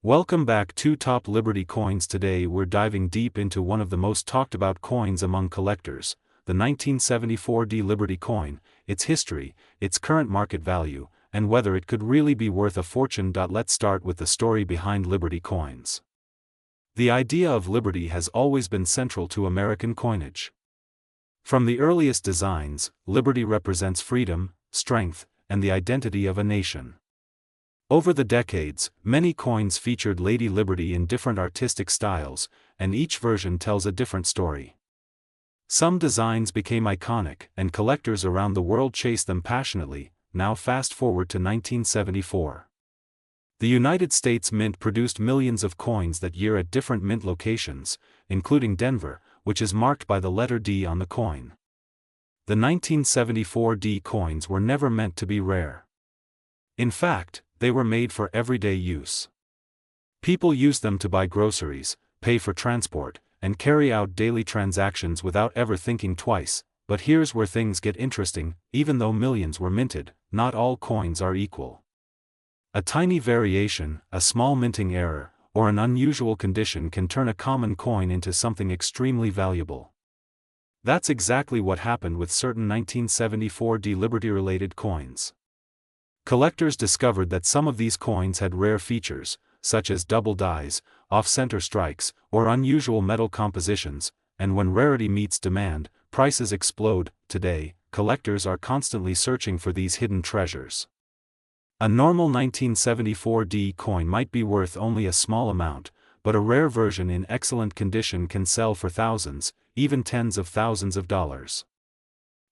Welcome back to Top Liberty Coins. Today we're diving deep into one of the most talked about coins among collectors, the 1974 D Liberty coin, its history, its current market value, and whether it could really be worth a fortune. Let's start with the story behind Liberty coins. The idea of liberty has always been central to American coinage. From the earliest designs, liberty represents freedom, strength, and the identity of a nation. Over the decades, many coins featured Lady Liberty in different artistic styles, and each version tells a different story. Some designs became iconic, and collectors around the world chased them passionately. Now fast forward to 1974. The United States Mint produced millions of coins that year at different mint locations, including Denver, which is marked by the letter D on the coin. The 1974 D coins were never meant to be rare. In fact, they were made for everyday use. People used them to buy groceries, pay for transport, and carry out daily transactions without ever thinking twice. But here's where things get interesting: even though millions were minted, not all coins are equal. A tiny variation, a small minting error, or an unusual condition can turn a common coin into something extremely valuable. That's exactly what happened with certain 1974 D Liberty-related coins. Collectors discovered that some of these coins had rare features, such as double dies, off-center strikes, or unusual metal compositions, and when rarity meets demand, prices explode. Today, collectors are constantly searching for these hidden treasures. A normal 1974 D coin might be worth only a small amount, but a rare version in excellent condition can sell for thousands, even tens of thousands of dollars.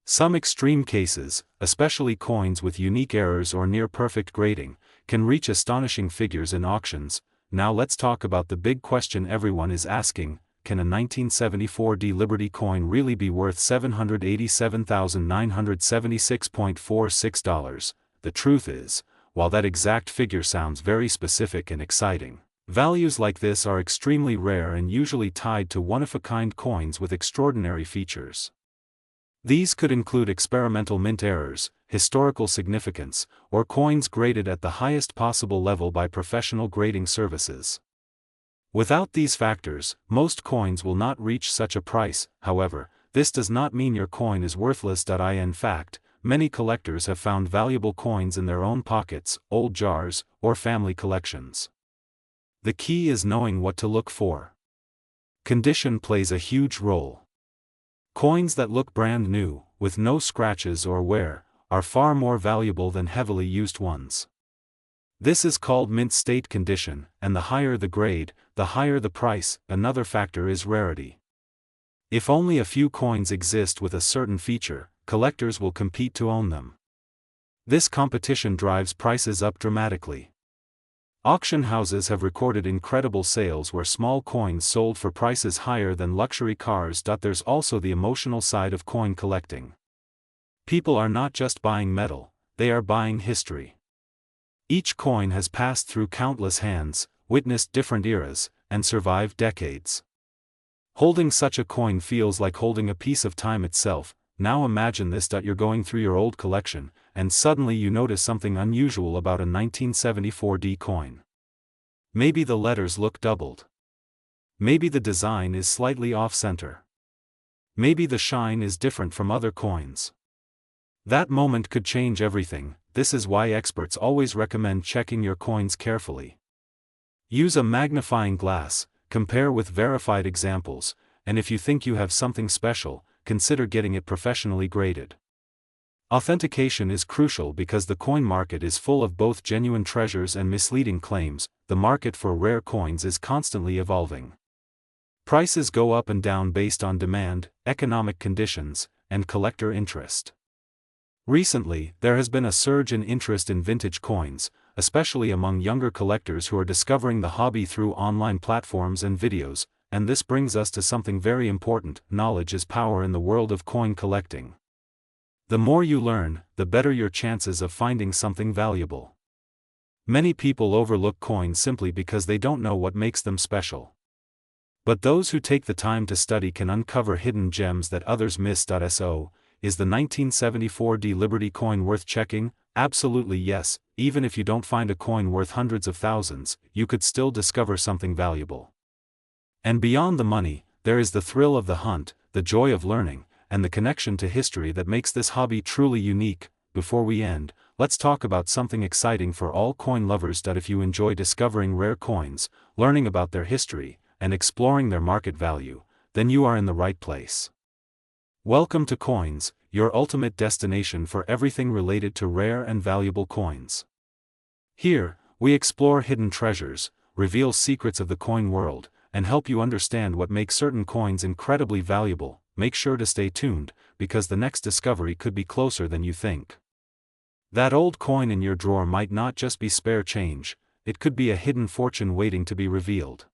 Some extreme cases, especially coins with unique errors or near-perfect grading, can reach astonishing figures in auctions. Now let's talk about the big question everyone is asking: can a 1974 D Liberty coin really be worth $787,976.46? The truth is, while that exact figure sounds very specific and exciting, values like this are extremely rare and usually tied to one-of-a-kind coins with extraordinary features. These could include experimental mint errors, historical significance, or coins graded at the highest possible level by professional grading services. Without these factors, most coins will not reach such a price. However, this does not mean your coin is worthless. In fact, many collectors have found valuable coins in their own pockets, old jars, or family collections. The key is knowing what to look for. Condition plays a huge role. Coins that look brand new, with no scratches or wear, are far more valuable than heavily used ones. This is called mint state condition, and the higher the grade, the higher the price. Another factor is rarity. If only a few coins exist with a certain feature, collectors will compete to own them. This competition drives prices up dramatically. Auction houses have recorded incredible sales where small coins sold for prices higher than luxury cars. There's also the emotional side of coin collecting. People are not just buying metal, they are buying history. Each coin has passed through countless hands, witnessed different eras, and survived decades. Holding such a coin feels like holding a piece of time itself. Now imagine this: you're going through your old collection, and suddenly you notice something unusual about a 1974 D coin. Maybe the letters look doubled. Maybe the design is slightly off-center. Maybe the shine is different from other coins. That moment could change everything. This is why experts always recommend checking your coins carefully. Use a magnifying glass, compare with verified examples, and if you think you have something special, consider getting it professionally graded. Authentication is crucial because the coin market is full of both genuine treasures and misleading claims. The market for rare coins is constantly evolving. Prices go up and down based on demand, economic conditions, and collector interest. Recently, there has been a surge in interest in vintage coins, especially among younger collectors who are discovering the hobby through online platforms and videos. And this brings us to something very important: knowledge is power in the world of coin collecting. The more you learn, the better your chances of finding something valuable. Many people overlook coins simply because they don't know what makes them special. But those who take the time to study can uncover hidden gems that others miss. So, is the 1974 D Liberty coin worth checking? Absolutely yes, even if you don't find a coin worth hundreds of thousands, you could still discover something valuable. And beyond the money, there is the thrill of the hunt, the joy of learning, and the connection to history that makes this hobby truly unique. Before we end, let's talk about something exciting for all coin lovers. If you enjoy discovering rare coins, learning about their history, and exploring their market value, then you are in the right place. Welcome to Coins, your ultimate destination for everything related to rare and valuable coins. Here, we explore hidden treasures, reveal secrets of the coin world, and help you understand what makes certain coins incredibly valuable. Make sure to stay tuned, because the next discovery could be closer than you think. That old coin in your drawer might not just be spare change, it could be a hidden fortune waiting to be revealed.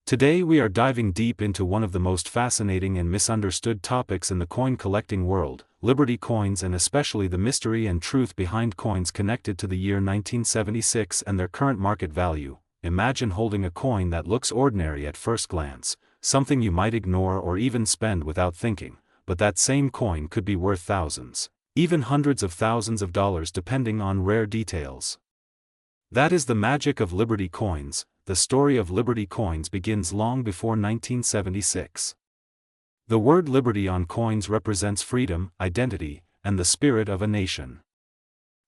Today we are diving deep into one of the most fascinating and misunderstood topics in the coin collecting world, Liberty coins, and especially the mystery and truth behind coins connected to the year 1976 and their current market value. Imagine holding a coin that looks ordinary at first glance, something you might ignore or even spend without thinking, but that same coin could be worth thousands, even hundreds of thousands of dollars depending on rare details. That is the magic of Liberty coins. The story of Liberty coins begins long before 1976. The word liberty on coins represents freedom, identity, and the spirit of a nation.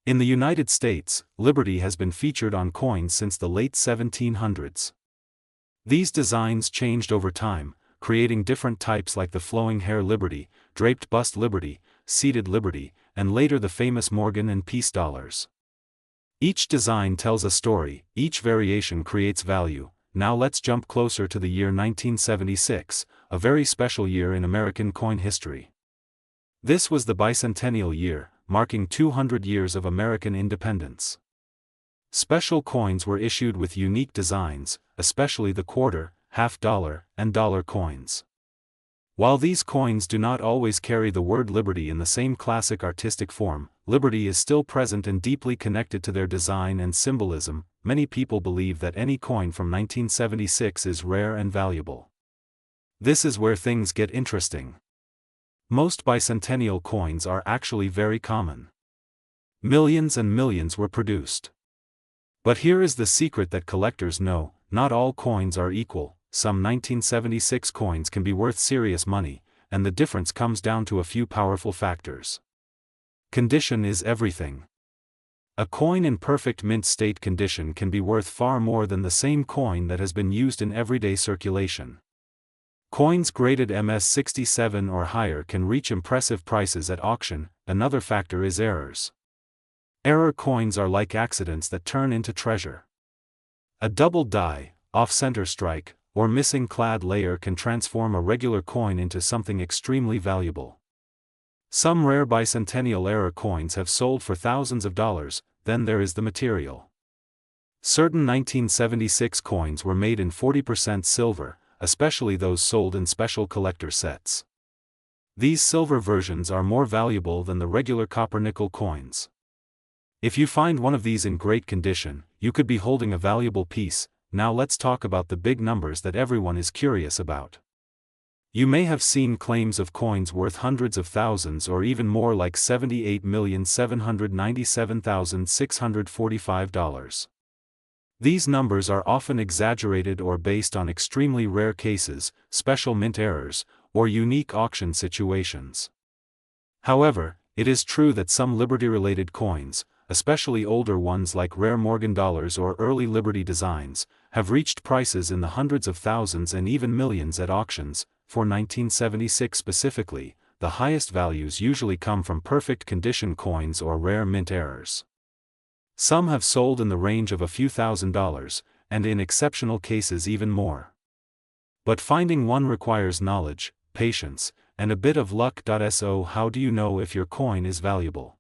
In the United States, liberty has been featured on coins since the late 1700s. These designs changed over time, creating different types like the flowing hair liberty, draped bust liberty, seated liberty, and later the famous Morgan and Peace dollars. Each design tells a story, each variation creates value. Now let's jump closer to the year 1976, a very special year in American coin history. This was the bicentennial year, marking 200 years of American independence. Special coins were issued with unique designs, especially the quarter, half dollar, and dollar coins. While these coins do not always carry the word liberty in the same classic artistic form, liberty is still present and deeply connected to their design and symbolism. Many people believe that any coin from 1976 is rare and valuable. This is where things get interesting. Most bicentennial coins are actually very common. Millions and millions were produced. But here is the secret that collectors know: not all coins are equal. Some 1976 coins can be worth serious money, and the difference comes down to a few powerful factors. Condition is everything. A coin in perfect mint state condition can be worth far more than the same coin that has been used in everyday circulation. Coins graded MS-67 or higher can reach impressive prices at auction. Another factor is errors. Error coins are like accidents that turn into treasure. A double die, off-center strike, or missing clad layer can transform a regular coin into something extremely valuable. Some rare bicentennial error coins have sold for thousands of dollars. Then there is the material. Certain 1976 coins were made in 40% silver, especially those sold in special collector sets. These silver versions are more valuable than the regular copper-nickel coins. If you find one of these in great condition, you could be holding a valuable piece. Now let's talk about the big numbers that everyone is curious about. You may have seen claims of coins worth hundreds of thousands or even more, like $78,797,645. These numbers are often exaggerated or based on extremely rare cases, special mint errors, or unique auction situations. However, it is true that some Liberty-related coins, especially older ones like rare Morgan dollars or early Liberty designs, have reached prices in the hundreds of thousands and even millions at auctions. For 1976 specifically, the highest values usually come from perfect condition coins or rare mint errors. Some have sold in the range of a few $1,000s, and in exceptional cases even more. But finding one requires knowledge, patience, and a bit of luck. So how do you know if your coin is valuable?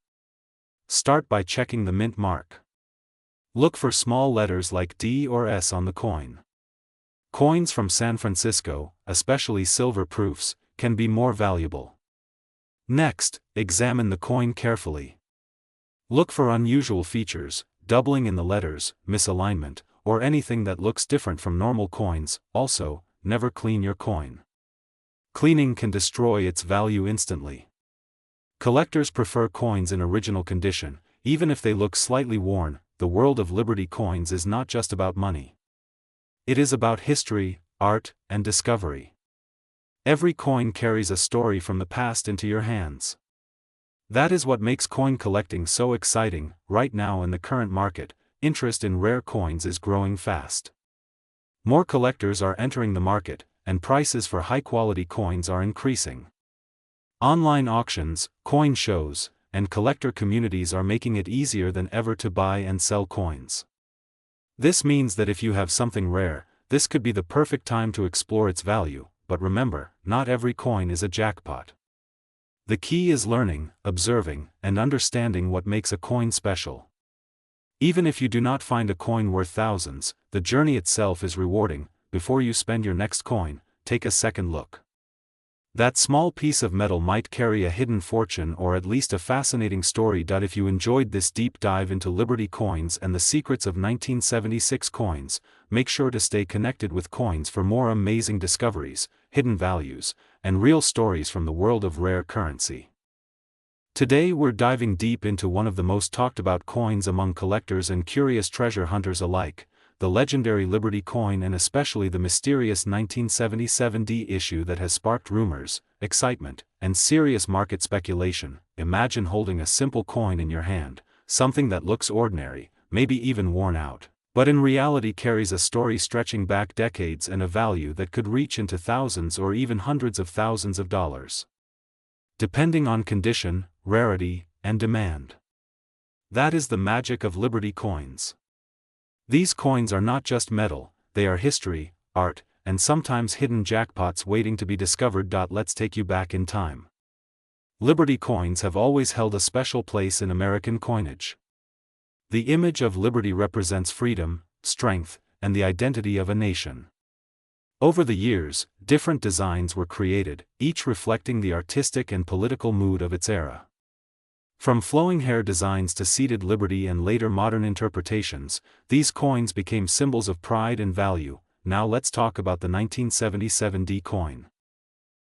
Start by checking the mint mark. Look for small letters like D or S on the coin. Coins from San Francisco, especially silver proofs, can be more valuable. Next, examine the coin carefully. Look for unusual features, doubling in the letters, misalignment, or anything that looks different from normal coins. Also, never clean your coin. Cleaning can destroy its value instantly. Collectors prefer coins in original condition, even if they look slightly worn, the world of Liberty coins is not just about money. It is about history, art, and discovery. Every coin carries a story from the past into your hands. That is what makes coin collecting so exciting. Right now in the current market, interest in rare coins is growing fast. More collectors are entering the market, and prices for high-quality coins are increasing. Online auctions, coin shows, and collector communities are making it easier than ever to buy and sell coins. This means that if you have something rare, this could be the perfect time to explore its value, but remember, not every coin is a jackpot. The key is learning, observing, and understanding what makes a coin special. Even if you do not find a coin worth thousands, the journey itself is rewarding. Before you spend your next coin, take a second look. That small piece of metal might carry a hidden fortune or at least a fascinating story. If you enjoyed this deep dive into Liberty coins and the secrets of 1976 coins, make sure to stay connected with Coins for more amazing discoveries, hidden values, and real stories from the world of rare currency. Today we're diving deep into one of the most talked about coins among collectors and curious treasure hunters alike, the legendary Liberty coin, and especially the mysterious 1977D issue that has sparked rumors, excitement, and serious market speculation. Imagine holding a simple coin in your hand, something that looks ordinary, maybe even worn out, but in reality carries a story stretching back decades and a value that could reach into thousands or even hundreds of thousands of dollars, depending on condition, rarity, and demand. That is the magic of Liberty coins. These coins are not just metal, they are history, art, and sometimes hidden jackpots waiting to be discovered. Let's take you back in time. Liberty coins have always held a special place in American coinage. The image of Liberty represents freedom, strength, and the identity of a nation. Over the years, different designs were created, each reflecting the artistic and political mood of its era. From flowing hair designs to seated liberty and later modern interpretations, these coins became symbols of pride and value. Now let's talk about the 1977D coin.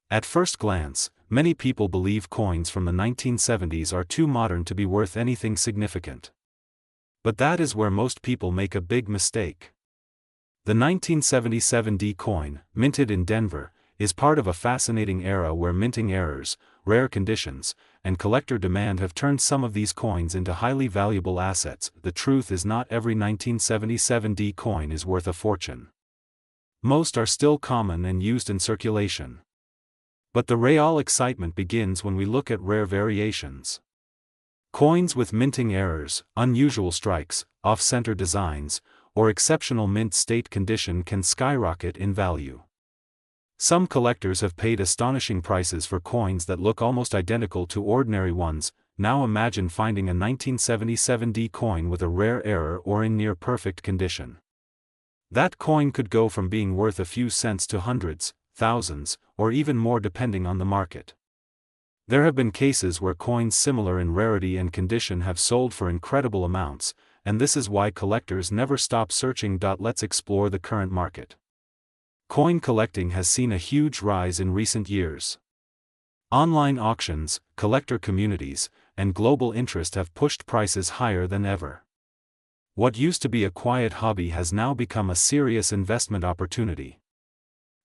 At first glance, many people believe coins from the 1970s are too modern to be worth anything significant. But that is where most people make a big mistake. The 1977D coin, minted in Denver, is part of a fascinating era where minting errors, rare conditions, and collector demand have turned some of these coins into highly valuable assets. The truth is, not every 1977D coin is worth a fortune. Most are still common and used in circulation. But the real excitement begins when we look at rare variations. Coins with minting errors, unusual strikes, off-center designs, or exceptional mint state condition can skyrocket in value. Some collectors have paid astonishing prices for coins that look almost identical to ordinary ones. Now imagine finding a 1977D coin with a rare error or in near-perfect condition. That coin could go from being worth a few cents to hundreds, thousands, or even more depending on the market. There have been cases where coins similar in rarity and condition have sold for incredible amounts, and this is why collectors never stop searching. Let's explore the current market. Coin collecting has seen a huge rise in recent years. Online auctions, collector communities, and global interest have pushed prices higher than ever. What used to be a quiet hobby has now become a serious investment opportunity.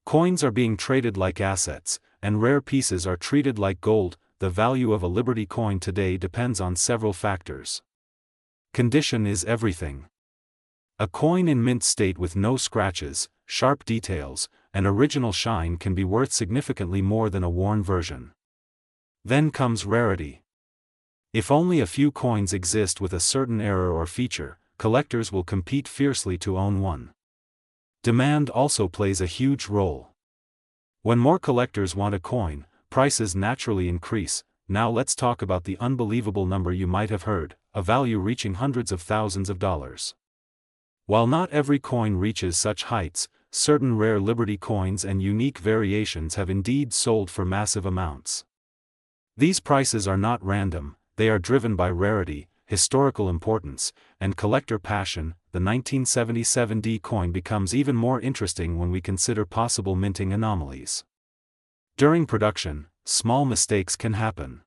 Coins are being traded like assets, and rare pieces are treated like gold. The value of a Liberty coin today depends on several factors. Condition is everything. A coin in mint state with no scratches, sharp details, and original shine can be worth significantly more than a worn version. Then comes rarity. If only a few coins exist with a certain error or feature, collectors will compete fiercely to own one. Demand also plays a huge role. When more collectors want a coin, prices naturally increase. Now let's talk about the unbelievable number you might have heard, a value reaching hundreds of thousands of dollars. While not every coin reaches such heights, certain rare Liberty coins and unique variations have indeed sold for massive amounts. These prices are not random, they are driven by rarity, historical importance, and collector passion. The 1977D coin becomes even more interesting when we consider possible minting anomalies. During production, small mistakes can happen.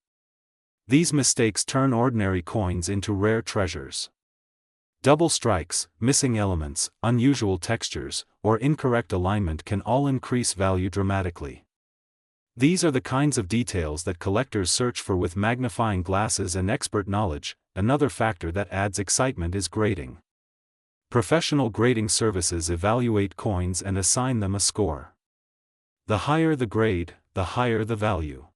These mistakes turn ordinary coins into rare treasures. Double strikes, missing elements, unusual textures, or incorrect alignment can all increase value dramatically. These are the kinds of details that collectors search for with magnifying glasses and expert knowledge. Another factor that adds excitement is grading. Professional grading services evaluate coins and assign them a score. The higher the grade, the higher the value.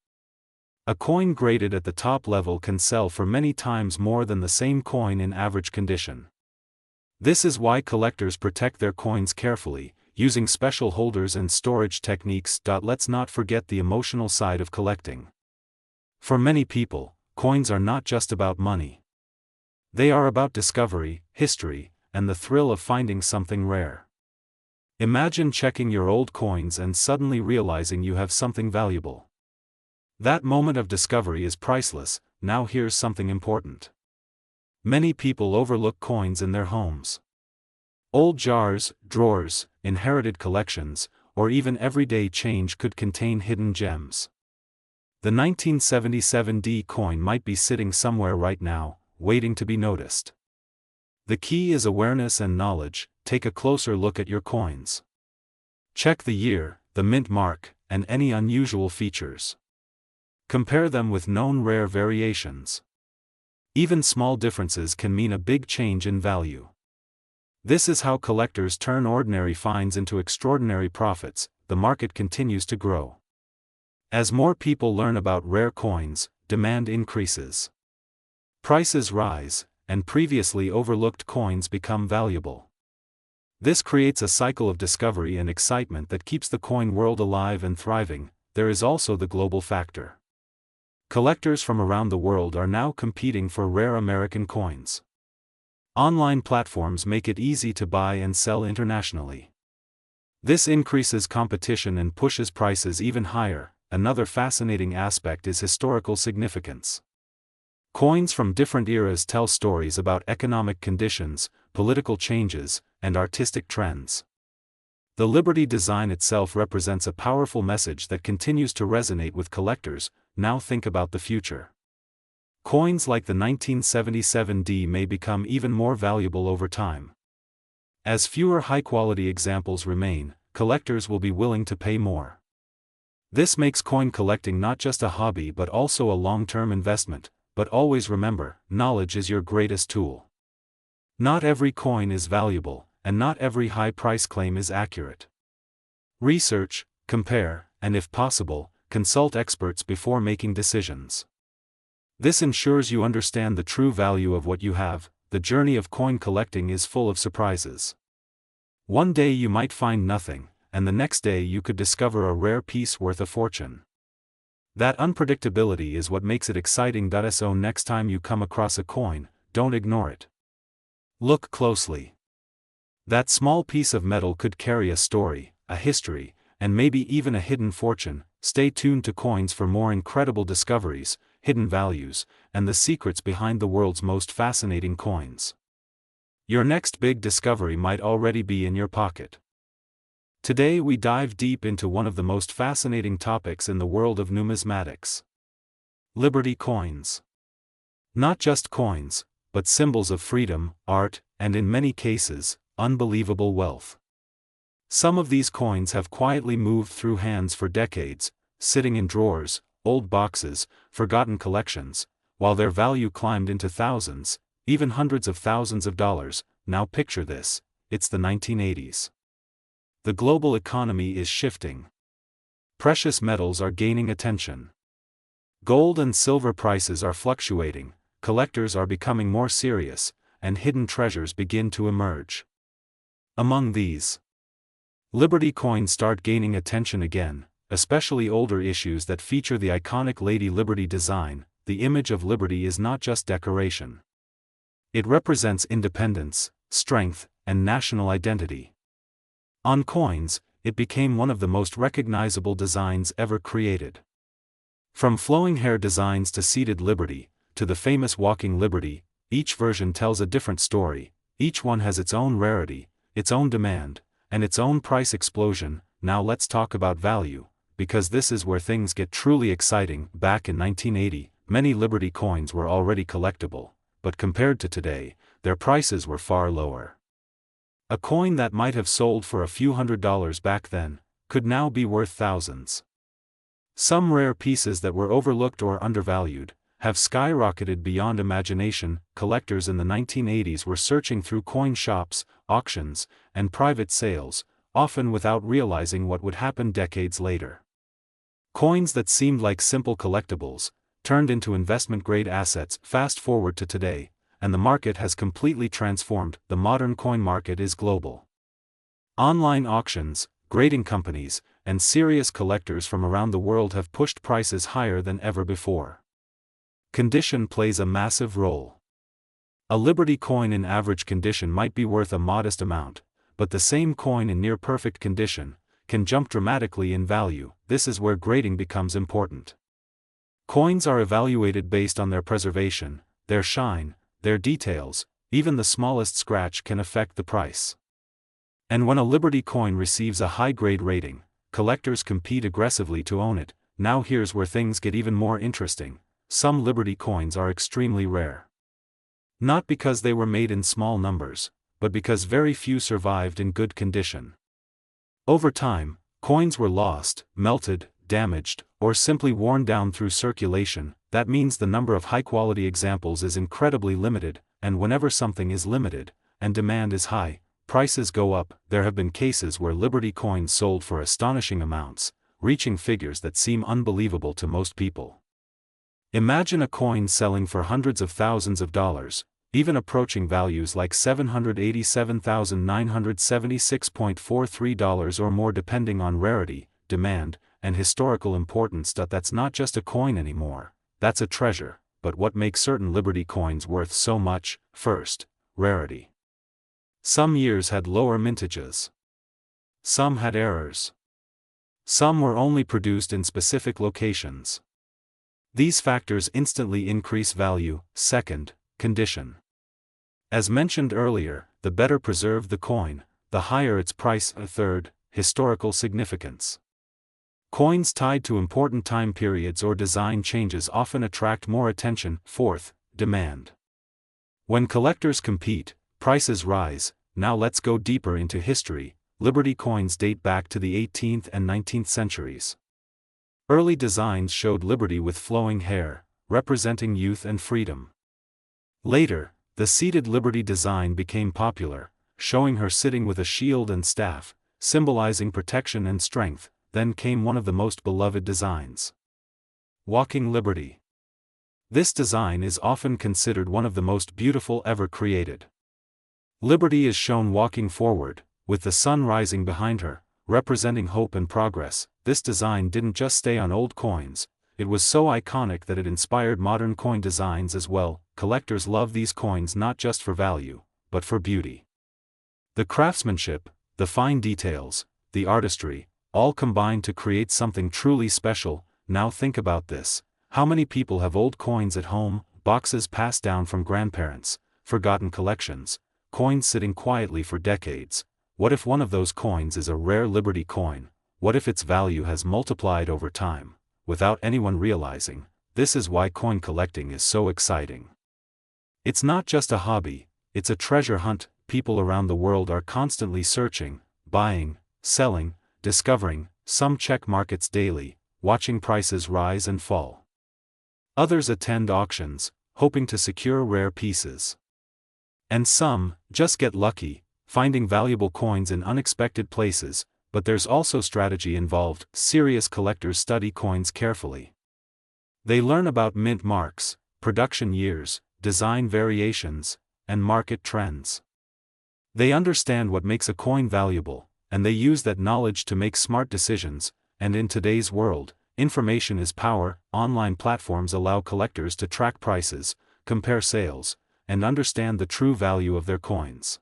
A coin graded at the top level can sell for many times more than the same coin in average condition. This is why collectors protect their coins carefully, using special holders and storage techniques. Let's not forget the emotional side of collecting. For many people, coins are not just about money. They are about discovery, history, and the thrill of finding something rare. Imagine checking your old coins and suddenly realizing you have something valuable. That moment of discovery is priceless. Now here's something important. Many people overlook coins in their homes. Old jars, drawers, inherited collections, or even everyday change could contain hidden gems. The 1977 D coin might be sitting somewhere right now, waiting to be noticed. The key is awareness and knowledge. Take a closer look at your coins. Check the year, the mint mark, and any unusual features. Compare them with known rare variations. Even small differences can mean a big change in value. This is how collectors turn ordinary finds into extraordinary profits. The market continues to grow. As more people learn about rare coins, demand increases. Prices rise, and previously overlooked coins become valuable. This creates a cycle of discovery and excitement that keeps the coin world alive and thriving. There is also the global factor. Collectors from around the world are now competing for rare American coins. Online platforms make it easy to buy and sell internationally. This increases competition and pushes prices even higher. Another fascinating aspect is historical significance. Coins from different eras tell stories about economic conditions, political changes, and artistic trends. The Liberty design itself represents a powerful message that continues to resonate with collectors. Now think about the future. Coins like the 1977 D may become even more valuable over time. As fewer high-quality examples remain, collectors will be willing to pay more. This makes coin collecting not just a hobby but also a long-term investment. But always remember, knowledge is your greatest tool. Not every coin is valuable, and not every high price claim is accurate. Research, compare, and if possible, consult experts before making decisions. This ensures you understand the true value of what you have. The journey of coin collecting is full of surprises. One day you might find nothing, and the next day you could discover a rare piece worth a fortune. That unpredictability is what makes it exciting. So next time you come across a coin, don't ignore it. Look closely. That small piece of metal could carry a story, a history, and maybe even a hidden fortune. Stay tuned to Coins for more incredible discoveries, hidden values, and the secrets behind the world's most fascinating coins. Your next big discovery might already be in your pocket. Today we dive deep into one of the most fascinating topics in the world of numismatics. Liberty coins. Not just coins, but symbols of freedom, art, and in many cases, unbelievable wealth. Some of these coins have quietly moved through hands for decades, sitting in drawers, old boxes, forgotten collections, while their value climbed into thousands, even hundreds of thousands of dollars. Now picture this, it's the 1980s. The global economy is shifting. Precious metals are gaining attention. Gold and silver prices are fluctuating, collectors are becoming more serious, and hidden treasures begin to emerge. Among these, Liberty coins start gaining attention again, especially older issues that feature the iconic Lady Liberty design. The image of Liberty is not just decoration. It represents independence, strength, and national identity. On coins, it became one of the most recognizable designs ever created. From flowing hair designs to seated Liberty, to the famous walking Liberty, each version tells a different story. Each one has its own rarity, its own demand, and its own price explosion. Now let's talk about value, because this is where things get truly exciting. Back in 1980, many Liberty coins were already collectible, but compared to today, their prices were far lower. A coin that might have sold for a few $100s back then, could now be worth thousands. Some rare pieces that were overlooked or undervalued have skyrocketed beyond imagination. Collectors in the 1980s were searching through coin shops, auctions, and private sales, often without realizing what would happen decades later. Coins that seemed like simple collectibles turned into investment-grade assets. Fast forward to today, and the market has completely transformed. The modern coin market is global. Online auctions, grading companies, and serious collectors from around the world have pushed prices higher than ever before. Condition plays a massive role. A Liberty coin in average condition might be worth a modest amount, but the same coin in near-perfect condition can jump dramatically in value. This is where grading becomes important. Coins are evaluated based on their preservation, their shine, their details. Even the smallest scratch can affect the price. And when a Liberty coin receives a high-grade rating, collectors compete aggressively to own it. Now here's where things get even more interesting. Some Liberty coins are extremely rare. Not because they were made in small numbers, but because very few survived in good condition. Over time, coins were lost, melted, damaged, or simply worn down through circulation. That means the number of high-quality examples is incredibly limited, and whenever something is limited, and demand is high, prices go up. There have been cases where Liberty coins sold for astonishing amounts, reaching figures that seem unbelievable to most people. Imagine a coin selling for hundreds of thousands of dollars, even approaching values like $787,976.43 or more depending on rarity, demand, and historical importance. That's not just a coin anymore, that's a treasure. But what makes certain Liberty coins worth so much? First, rarity. Some years had lower mintages. Some had errors. Some were only produced in specific locations. These factors instantly increase value. Second, condition. As mentioned earlier, the better preserved the coin, the higher its price. Third, historical significance. Coins tied to important time periods or design changes often attract more attention. Fourth, demand. When collectors compete, prices rise. Now let's go deeper into history. Liberty coins date back to the 18th and 19th centuries. Early designs showed Liberty with flowing hair, representing youth and freedom. Later, the seated Liberty design became popular, showing her sitting with a shield and staff, symbolizing protection and strength. Then came one of the most beloved designs. Walking Liberty. This design is often considered one of the most beautiful ever created. Liberty is shown walking forward, with the sun rising behind her, representing hope and progress. This design didn't just stay on old coins, it was so iconic that it inspired modern coin designs as well. Collectors love these coins not just for value, but for beauty. The craftsmanship, the fine details, the artistry, all combine to create something truly special. Now think about this. How many people have old coins at home, boxes passed down from grandparents, forgotten collections, coins sitting quietly for decades? What if one of those coins is a rare Liberty coin? What if its value has multiplied over time, without anyone realizing? This is why coin collecting is so exciting. It's not just a hobby, it's a treasure hunt. People around the world are constantly searching, buying, selling, discovering. Some check markets daily, watching prices rise and fall. Others attend auctions, hoping to secure rare pieces. And some just get lucky, finding valuable coins in unexpected places. But there's also strategy involved. Serious collectors study coins carefully. They learn about mint marks, production years, design variations, and market trends. They understand what makes a coin valuable, and they use that knowledge to make smart decisions. And in today's world, information is power. Online platforms allow collectors to track prices, compare sales, and understand the true value of their coins.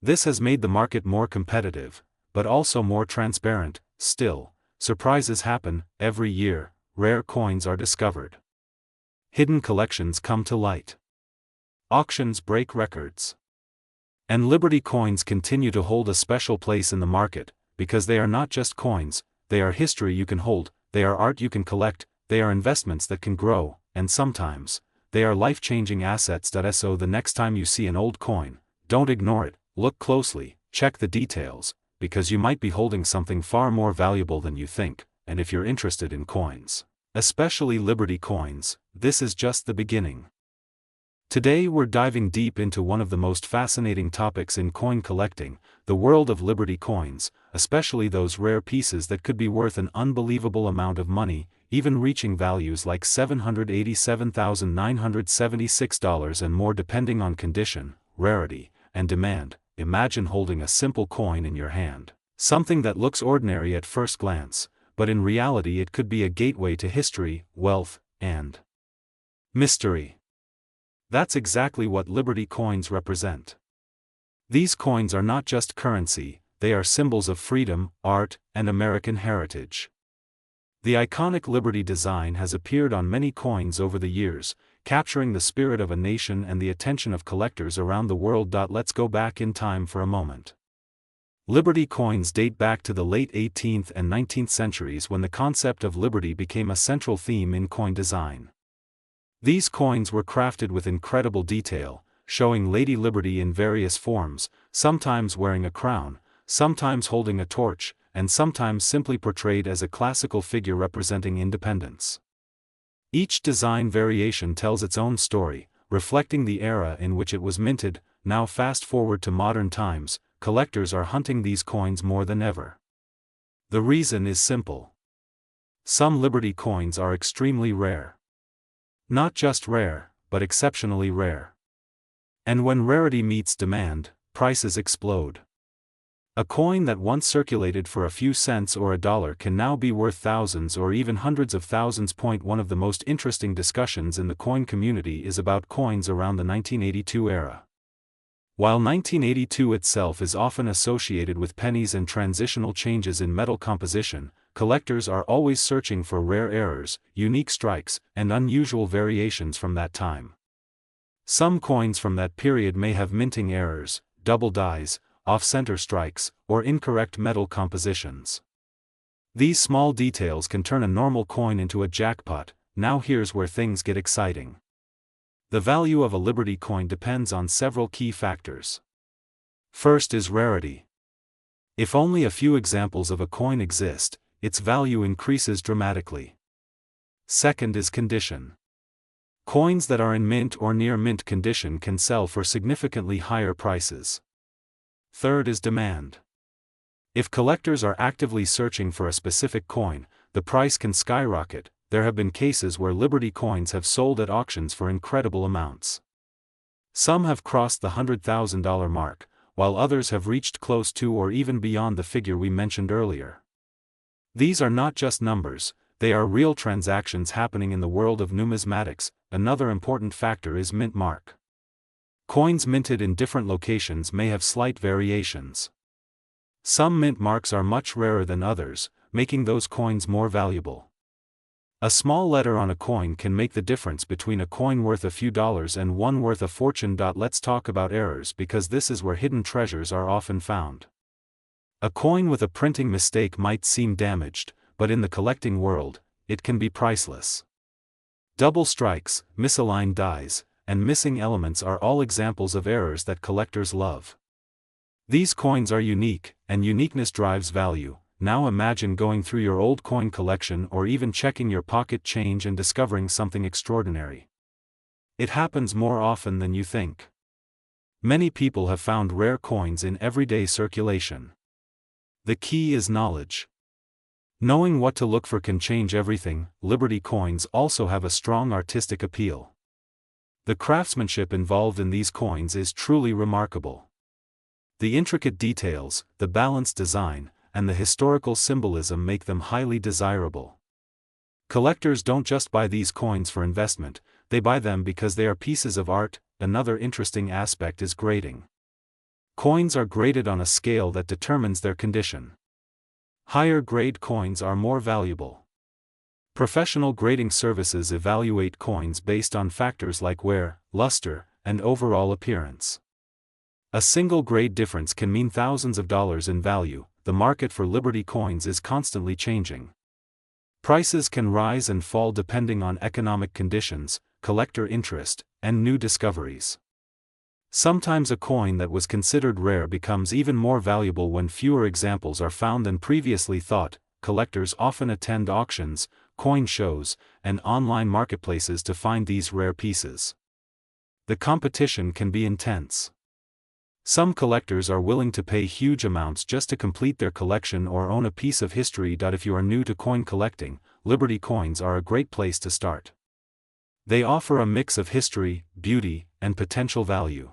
This has made the market more competitive, but also more transparent. Still, surprises happen. Every year, rare coins are discovered. Hidden collections come to light. Auctions break records. And Liberty coins continue to hold a special place in the market, because they are not just coins, they are history you can hold, they are art you can collect, they are investments that can grow. and sometimes, they are life-changing assets. So the next time you see an old coin, don't ignore it, look closely, check the details, because you might be holding something far more valuable than you think. And if you're interested in coins, especially Liberty coins, this is just the beginning. Today we're diving deep into one of the most fascinating topics in coin collecting, the world of Liberty coins, especially those rare pieces that could be worth an unbelievable amount of money, even reaching values like $787,976 and more depending on condition, rarity, and demand. Imagine holding a simple coin in your hand, something that looks ordinary at first glance, but in reality it could be a gateway to history, wealth, and mystery. That's exactly what Liberty coins represent. These coins are not just currency, they are symbols of freedom, art, and American heritage. The iconic Liberty design has appeared on many coins over the years, capturing the spirit of a nation and the attention of collectors around the world. Let's go back in time for a moment. Liberty coins date back to the late 18th and 19th centuries when the concept of liberty became a central theme in coin design. These coins were crafted with incredible detail, showing Lady Liberty in various forms, sometimes wearing a crown, sometimes holding a torch, and sometimes simply portrayed as a classical figure representing independence. Each design variation tells its own story, reflecting the era in which it was minted. Now fast forward to modern times, collectors are hunting these coins more than ever. The reason is simple. Some Liberty coins are extremely rare. Not just rare, but exceptionally rare. And when rarity meets demand, prices explode. A coin that once circulated for a few cents or $1 can now be worth thousands or even hundreds of thousands. One of the most interesting discussions in the coin community is about coins around the 1982 era. While 1982 itself is often associated with pennies and transitional changes in metal composition, collectors are always searching for rare errors, unique strikes, and unusual variations from that time. Some coins from that period may have minting errors, double dies, off-center strikes, or incorrect metal compositions. These small details can turn a normal coin into a jackpot. Now here's where things get exciting. The value of a Liberty coin depends on several key factors. First is rarity. If only a few examples of a coin exist, its value increases dramatically. Second is condition. Coins that are in mint or near mint condition can sell for significantly higher prices. Third is demand. If collectors are actively searching for a specific coin, the price can skyrocket. There have been cases where Liberty coins have sold at auctions for incredible amounts. Some have crossed the $100,000 mark, while others have reached close to or even beyond the figure we mentioned earlier. These are not just numbers, they are real transactions happening in the world of numismatics. Another important factor is mint mark. Coins minted in different locations may have slight variations. Some mint marks are much rarer than others, making those coins more valuable. A small letter on a coin can make the difference between a coin worth a few dollars and one worth a fortune. Let's talk about errors because this is where hidden treasures are often found. A coin with a printing mistake might seem damaged, but in the collecting world, it can be priceless. Double strikes, misaligned dies, and missing elements are all examples of errors that collectors love. These coins are unique, and uniqueness drives value. Now imagine going through your old coin collection or even checking your pocket change and discovering something extraordinary. It happens more often than you think. Many people have found rare coins in everyday circulation. The key is knowledge. Knowing what to look for can change everything. Liberty coins also have a strong artistic appeal. The craftsmanship involved in these coins is truly remarkable. The intricate details, the balanced design, and the historical symbolism make them highly desirable. Collectors don't just buy these coins for investment, they buy them because they are pieces of art. Another interesting aspect is grading. Coins are graded on a scale that determines their condition. Higher grade coins are more valuable. Professional grading services evaluate coins based on factors like wear, luster, and overall appearance. A single grade difference can mean thousands of dollars in value. The market for Liberty coins is constantly changing. Prices can rise and fall depending on economic conditions, collector interest, and new discoveries. Sometimes a coin that was considered rare becomes even more valuable when fewer examples are found than previously thought. Collectors often attend auctions, coin shows, and online marketplaces to find these rare pieces. The competition can be intense. Some collectors are willing to pay huge amounts just to complete their collection or own a piece of history. If you are new to coin collecting, Liberty coins are a great place to start. They offer a mix of history, beauty, and potential value.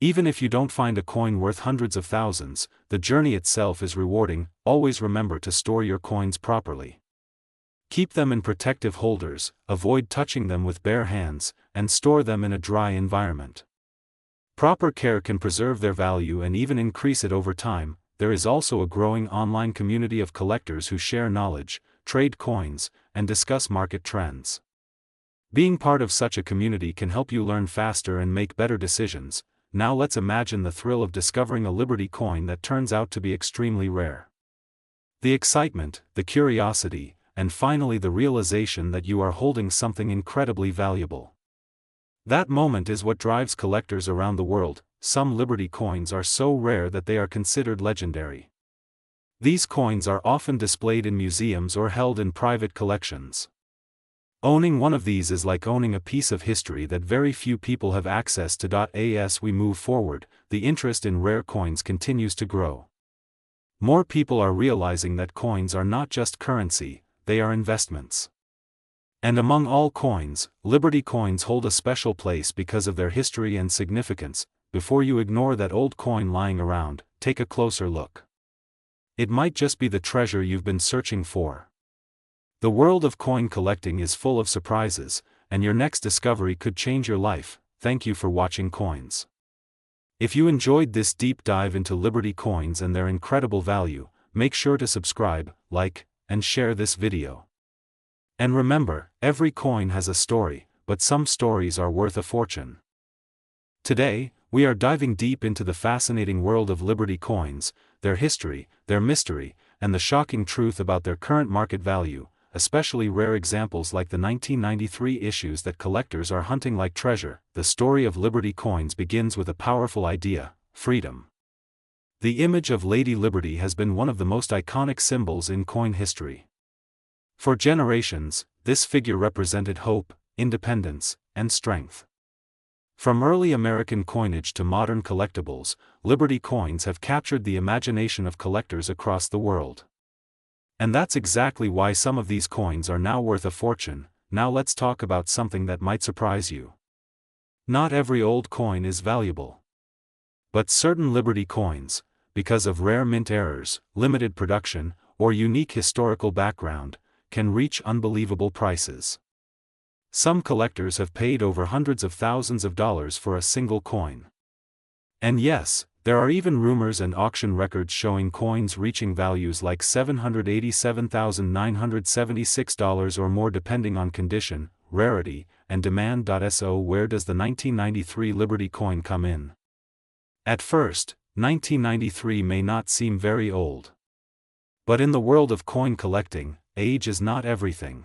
Even if you don't find a coin worth hundreds of thousands, the journey itself is rewarding. Always remember to store your coins properly. Keep them in protective holders, avoid touching them with bare hands, and store them in a dry environment. Proper care can preserve their value and even increase it over time. There is also a growing online community of collectors who share knowledge, trade coins, and discuss market trends. Being part of such a community can help you learn faster and make better decisions. Now let's imagine the thrill of discovering a Liberty coin that turns out to be extremely rare. The excitement, the curiosity, and finally the realization that you are holding something incredibly valuable. That moment is what drives collectors around the world. Some Liberty coins are so rare that they are considered legendary. These coins are often displayed in museums or held in private collections. Owning one of these is like owning a piece of history that very few people have access to. As we move forward, the interest in rare coins continues to grow. More people are realizing that coins are not just currency, they are investments. And among all coins, Liberty coins hold a special place because of their history and significance. Before you ignore that old coin lying around, take a closer look. It might just be the treasure you've been searching for. The world of coin collecting is full of surprises, and your next discovery could change your life. Thank you for watching Coins. If you enjoyed this deep dive into Liberty coins and their incredible value, make sure to subscribe, like, and share this video. And remember, every coin has a story, but some stories are worth a fortune. Today, we are diving deep into the fascinating world of Liberty coins, their history, their mystery, and the shocking truth about their current market value, especially rare examples like the 1993 issues that collectors are hunting like treasure. The story of Liberty coins begins with a powerful idea: freedom. The image of Lady Liberty has been one of the most iconic symbols in coin history. For generations, this figure represented hope, independence, and strength. From early American coinage to modern collectibles, Liberty coins have captured the imagination of collectors across the world. And that's exactly why some of these coins are now worth a fortune. Now let's talk about something that might surprise you. Not every old coin is valuable. But certain Liberty coins, because of rare mint errors, limited production, or unique historical background, can reach unbelievable prices. Some collectors have paid over hundreds of thousands of dollars for a single coin. And yes, there are even rumors and auction records showing coins reaching values like $787,976 or more depending on condition, rarity, and demand. So where does the 1993 Liberty coin come in? At first, 1993 may not seem very old. But in the world of coin collecting, age is not everything.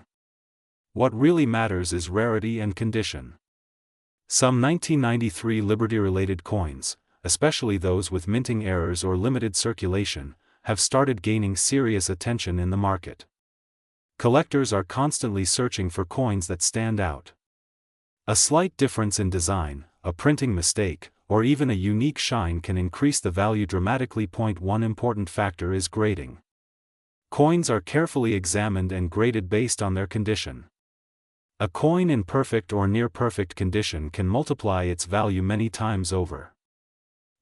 What really matters is rarity and condition. Some 1993 Liberty-related coins, especially those with minting errors or limited circulation, have started gaining serious attention in the market. Collectors are constantly searching for coins that stand out. A slight difference in design, a printing mistake, or even a unique shine can increase the value dramatically. One important factor is grading. Coins are carefully examined and graded based on their condition. A coin in perfect or near-perfect condition can multiply its value many times over.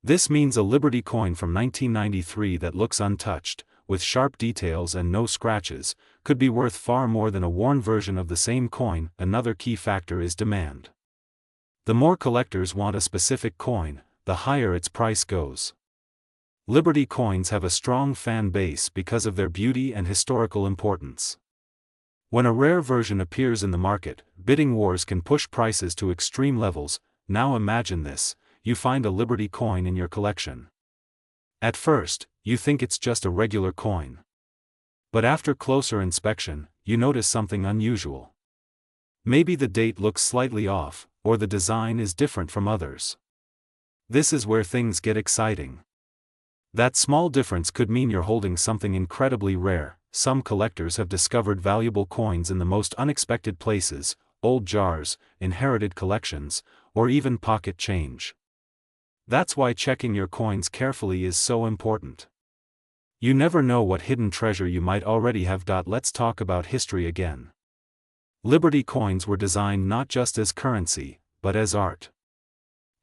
This means a Liberty coin from 1993 that looks untouched, with sharp details and no scratches, could be worth far more than a worn version of the same coin. Another key factor is demand. The more collectors want a specific coin, the higher its price goes. Liberty coins have a strong fan base because of their beauty and historical importance. When a rare version appears in the market, bidding wars can push prices to extreme levels. Now imagine this: you find a Liberty coin in your collection. At first, you think it's just a regular coin. But after closer inspection, you notice something unusual. Maybe the date looks slightly off, or the design is different from others. This is where things get exciting. That small difference could mean you're holding something incredibly rare. Some collectors have discovered valuable coins in the most unexpected places: old jars, inherited collections, or even pocket change. That's why checking your coins carefully is so important. You never know what hidden treasure you might already have. Let's talk about history again. Liberty coins were designed not just as currency, but as art.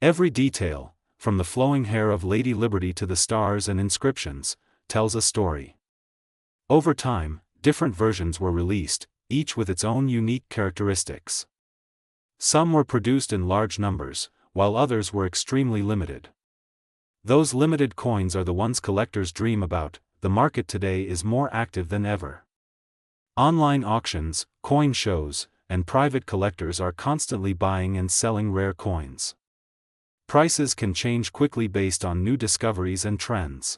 Every detail, from the flowing hair of Lady Liberty to the stars and inscriptions, tells a story. Over time, different versions were released, each with its own unique characteristics. Some were produced in large numbers, while others were extremely limited. Those limited coins are the ones collectors dream about. The market today is more active than ever. Online auctions, coin shows, and private collectors are constantly buying and selling rare coins. Prices can change quickly based on new discoveries and trends.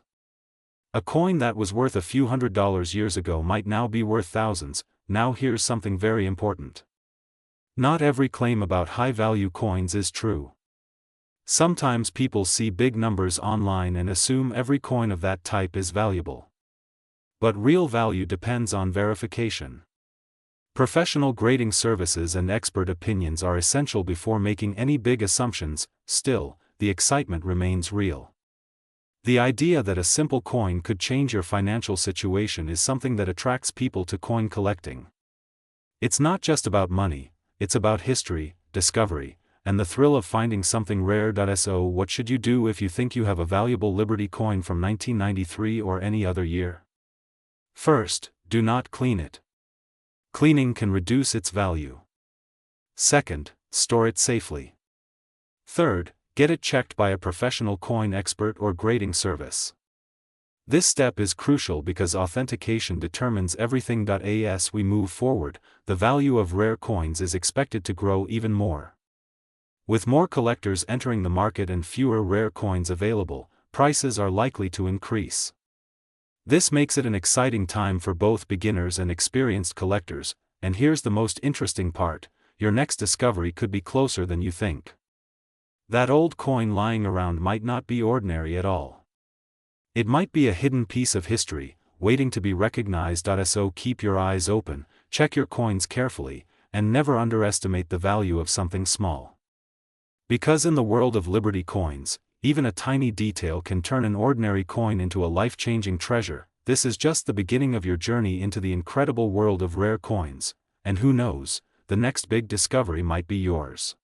A coin that was worth a few $100s years ago might now be worth thousands. Now here's something very important. Not every claim about high-value coins is true. Sometimes people see big numbers online and assume every coin of that type is valuable. But real value depends on verification. Professional grading services and expert opinions are essential before making any big assumptions. Still, the excitement remains real. The idea that a simple coin could change your financial situation is something that attracts people to coin collecting. It's not just about money, it's about history, discovery, and the thrill of finding something rare. So what should you do if you think you have a valuable Liberty coin from 1993 or any other year? First, do not clean it. Cleaning can reduce its value. Second, store it safely. Third, get it checked by a professional coin expert or grading service. This step is crucial because authentication determines everything. As we move forward, the value of rare coins is expected to grow even more. With more collectors entering the market and fewer rare coins available, prices are likely to increase. This makes it an exciting time for both beginners and experienced collectors, and here's the most interesting part: your next discovery could be closer than you think. That old coin lying around might not be ordinary at all. It might be a hidden piece of history, waiting to be recognized. So keep your eyes open, check your coins carefully, and never underestimate the value of something small. Because in the world of Liberty coins, even a tiny detail can turn an ordinary coin into a life-changing treasure. This is just the beginning of your journey into the incredible world of rare coins, and who knows, the next big discovery might be yours.